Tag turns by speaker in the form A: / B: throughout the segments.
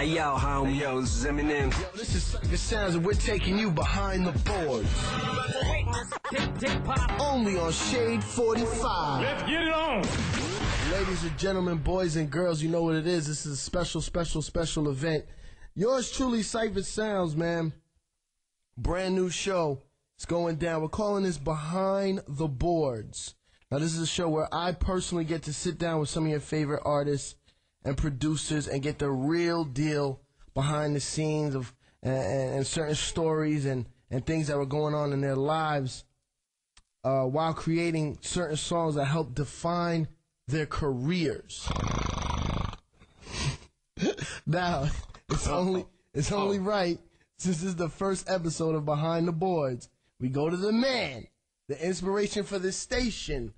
A: Hey yo, homie, yo, this is Eminem.
B: Yo, this is Cypher Sounds, and we're taking you behind the boards. Only on Shade 45.
C: Let's get it on.
B: Ladies and gentlemen, boys and girls, you know what it is. This is a special event. Yours truly, Cypher Sounds, man. Brand new show. It's going down. We're calling this Behind the Boards. Now, this is a show where I personally get to sit down with some of your favorite artists and producers and get the real deal behind the scenes of and certain stories and things that were going on in their lives while creating certain songs that help define their careers. Now, it's only right, since this is the first episode of Behind the Boards, we go to the man, the inspiration for this station,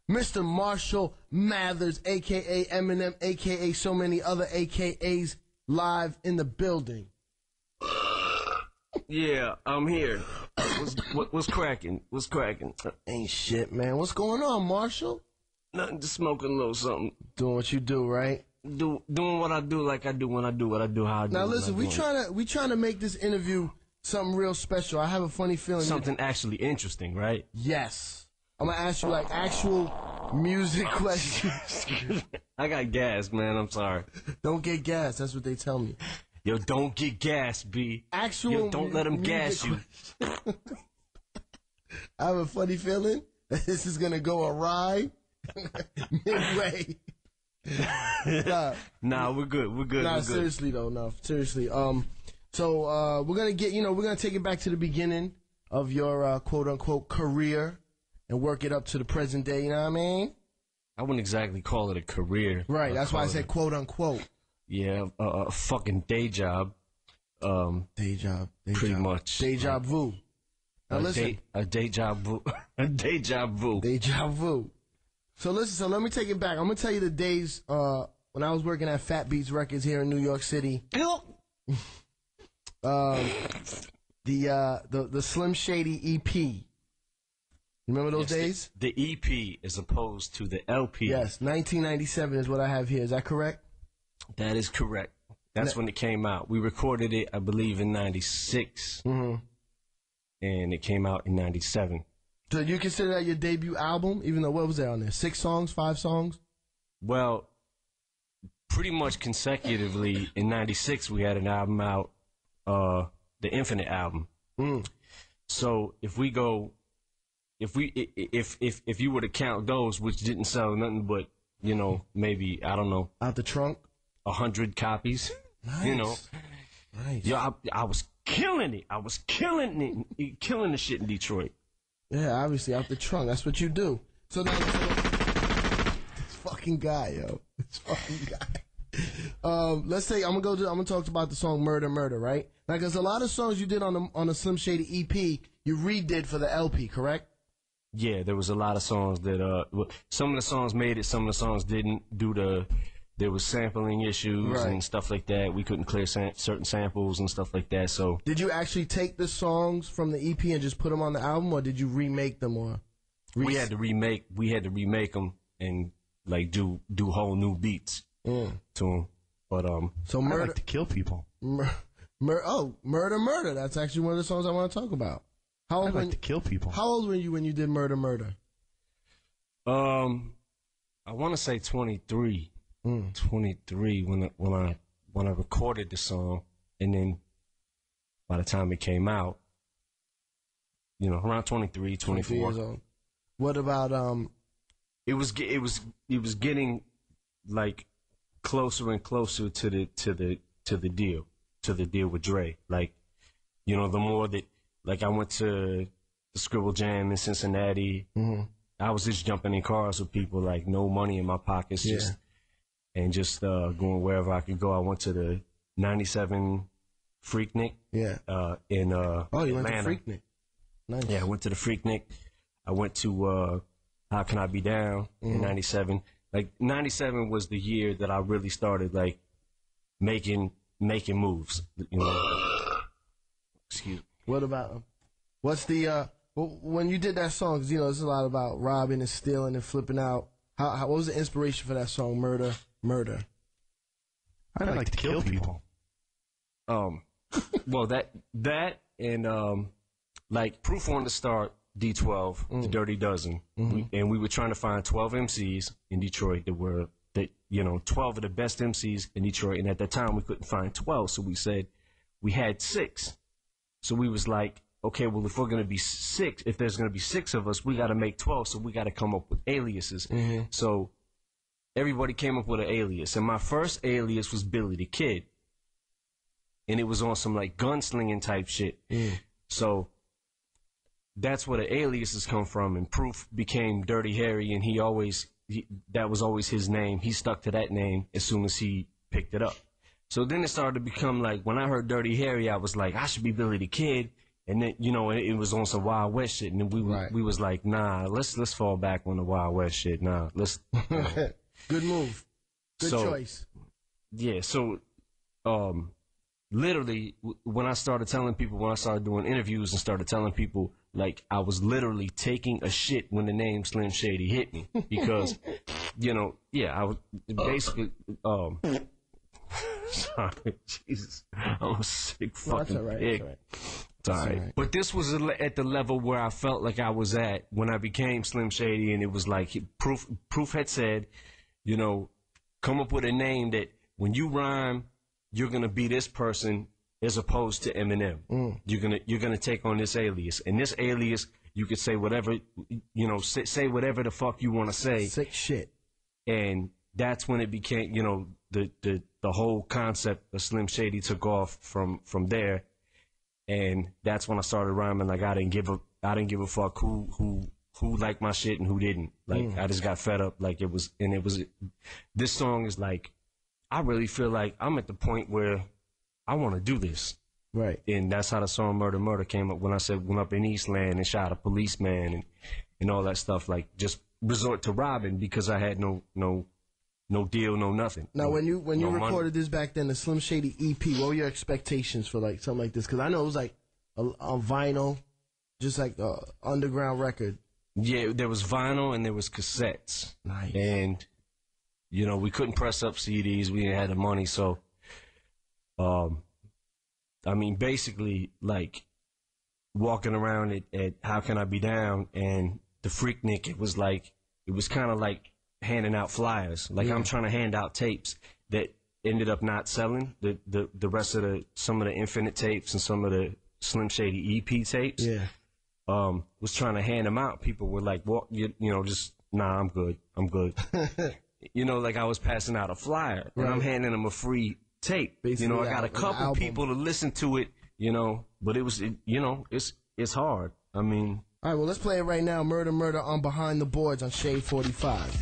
B: Mr. Marshall Mathers, a.k.a. Eminem, a.k.a. so many other a.k.a.s, live in the building.
A: Yeah, I'm here. What's cracking? What's cracking?
B: Ain't shit, man. What's going on, Marshall?
A: Nothing, just smoking a little something.
B: Doing what you do, right?
A: Doing what I do like I do when I do what I do, how I do.
B: Now listen, we trying to make this interview something real special. I have a funny feeling.
A: Something actually interesting, right?
B: Yes. I'm gonna ask you like actual music questions.
A: I got gas, man. I'm sorry.
B: Don't get gas. That's what they tell me.
A: Yo, don't get gas, B.
B: Actual.
A: Don't let them gas you.
B: I have a funny feeling that this is gonna go awry midway.
A: Nah, we're good. We're good.
B: Nah,
A: we're good.
B: Seriously though. No, seriously. So we're gonna take it back to the beginning of your quote unquote career and work it up to the present day. You know what I mean?
A: I wouldn't exactly call it a career.
B: Right. That's why I said quote unquote.
A: Yeah, a fucking day job.
B: Day job.
A: Pretty much.
B: Deja vu. Now listen.
A: A deja vu. A deja vu.
B: Deja vu. So listen, so let me take it back. I'm gonna tell you the days when I was working at Fat Beats Records here in New York City. The Slim Shady EP. You remember those days?
A: The EP as opposed to the LP.
B: Yes, 1997 is what I have here. Is that correct?
A: That is correct. That's when it came out. We recorded it, I believe, in 96. Mm-hmm. And it came out in 97.
B: So you consider that your debut album, even though what was there on there? 6 songs, 5 songs?
A: Well, pretty much consecutively in 96 we had an album out, the Infinite album. Mm. So if we go, if you were to count those, which didn't sell nothing but, you know, maybe, I don't know.
B: Out the trunk?
A: 100 copies. Nice. You know.
B: Nice.
A: Yo, I was killing it. I was killing the shit in Detroit.
B: Yeah, obviously, out the trunk. That's what you do. So now, this fucking guy, yo. This fucking guy. Let's say, I'm gonna talk about the song Murder, Murder, right? Now, cause a lot of songs you did on the Slim Shady EP, you redid for the LP, correct?
A: Yeah, there was a lot of songs that, some of the songs made it, some of the songs didn't, there was sampling issues and stuff like that. We couldn't clear certain samples and stuff like that. So,
B: did you actually take the songs from the EP and just put them on the album, or did you remake them, or?
A: We had to remake them and like do whole new beats to them. But
B: so
C: I like to kill people.
B: Murder, Murder. That's actually one of the songs I want to talk about.
C: I like to kill people.
B: How old were you when you did Murder, Murder?
A: I want to say 23. 23 when I recorded the song, and then by the time it came out, you know, around 23, 24
B: years old. What about
A: it was getting like closer and closer to the deal with Dre. Like, you know, the more that, like, I went to the Scribble Jam in Cincinnati. Mm-hmm. I was just jumping in cars with people, like, no money in my pockets, just going wherever I could go. I went to the 97 Freaknik. Yeah. In
B: you
A: Atlanta.
B: went to Freaknik. Nice.
A: Yeah, I went to the Freaknik. I went to How Can I Be Down in 97. Like, 97 was the year that I really started, like, making moves, you know. Excuse me.
B: What about, what's the, when you did that song, 'cause, you know, it's a lot about robbing and stealing and flipping out. What was the inspiration for that song, Murder, Murder?
C: I like to kill people.
A: Well, that and like Proof wanted to start D12, the Dirty Dozen, and we were trying to find 12 MCs in Detroit that were 12 of the best MCs in Detroit, and at that time we couldn't find 12, so we said we had 6. So we was like, okay, well, if we're gonna be 6, if there's gonna be 6 of us, we got to make 12, so we got to come up with aliases. So everybody came up with an alias, and my first alias was Billy the Kid, and it was on some like gunslinging type shit. So that's where the aliases come from, and Proof became Dirty Harry, and that was always his name. He stuck to that name as soon as he picked it up. So then it started to become like, when I heard Dirty Harry, I was like, I should be Billy the Kid, and then it was on some Wild West shit, and then we was like, nah, let's fall back on the Wild West shit. Nah, let's.
B: Good move, good choice.
A: Yeah, so literally, when I started doing interviews and started telling people, like, I was literally taking a shit when the name Slim Shady hit me, because, I was basically, sorry, Jesus, I'm a sick fucking pig. It's all right. But this was at the level where I felt like I was at when I became Slim Shady, and it was like, Proof had said, come up with a name that when you rhyme, you're gonna be this person as opposed to Eminem. You're gonna take on this alias, and this alias you could say whatever, say whatever the fuck you want to say.
B: Sick shit.
A: And that's when it became, the whole concept of Slim Shady took off from there, and that's when I started rhyming like I didn't give a fuck who liked my shit and who didn't. Like I just got fed up. Like this song is like, I really feel like I'm at the point where I want to do this.
B: Right.
A: And that's how the song Murder Murder came up, when I said went up in Eastland and shot a policeman and all that stuff, like just resort to robbing because I had no deal, no nothing.
B: Now, when you recorded this back then, the Slim Shady EP, what were your expectations for like something like this? Because I know it was like a vinyl, just like a underground record.
A: Yeah, there was vinyl and there was cassettes.
B: Nice.
A: And we couldn't press up CDs. We didn't have the money. So, basically, like, walking around at How Can I Be Down and the Freaknik, it was kind of like handing out flyers. Like, I'm trying to hand out tapes that ended up not selling. The rest of some of the Infinite tapes and some of the Slim Shady EP tapes.
B: Yeah.
A: Was trying to hand them out. People were like, well, just, nah, I'm good. Like I was passing out a flyer, and I'm handing them a free tape. Basically, I got a couple people to listen to it, but it's hard. I mean.
B: All right, well, let's play it right now. Murder, Murder on Behind the Boards on Shade 45.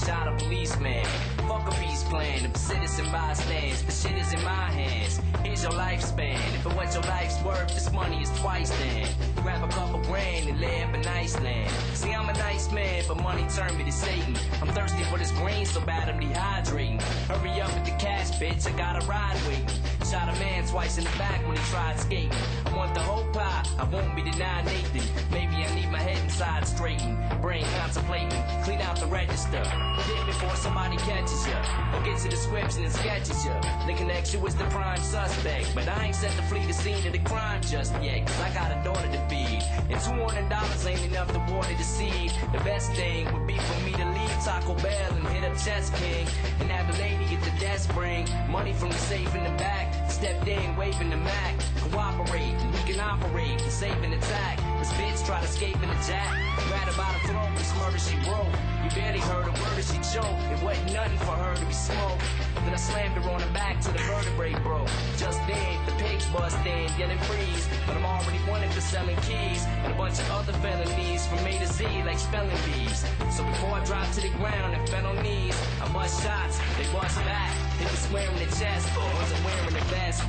D: Shot a policeman. Fuck a peace plan. If citizen bystands, the shit is in my hands. Here's your lifespan. If it what your life's worth, this money is twice then. Grab a couple grand and live in Iceland. See, I'm a nice man, but money turned me to Satan. I'm thirsty for this green so bad I'm dehydrating. Hurry up with the cash, bitch, I got a ride waiting. Shot a man twice in the back when he tried skating. I want the whole pie, I won't be denied Nathan. Maybe I need my head inside straightened. Brain contemplating, clean out the register. Hit before somebody catches ya, or gets a description and sketches ya. They connect you as the prime suspect, but I ain't set to flee the scene of the crime just yet, cause I got a daughter to feed, and $200 ain't enough to water the seed. The best thing would be for me to leave Taco Bell and hit up Chess King, and have the lady at the desk bring money from the safe in the back. Stepped in, waving the Mac. Cooperate, and we can operate and save an attack. This bitch tried to escape in the jack. Right about her throat, this murder she wrote. You barely heard a word as she choked. It wasn't nothing for her to be smoked. Then I slammed her on her back till the vertebrae broke. Just then, the pigs bust in, yelling freeze. But I'm already wanted for selling keys and a bunch of other felonies from A to Z like spelling bees. So before I dropped to the ground and fell on knees, I bust shots, they bust back. They was swearing the chest, wasn't wearing the vest.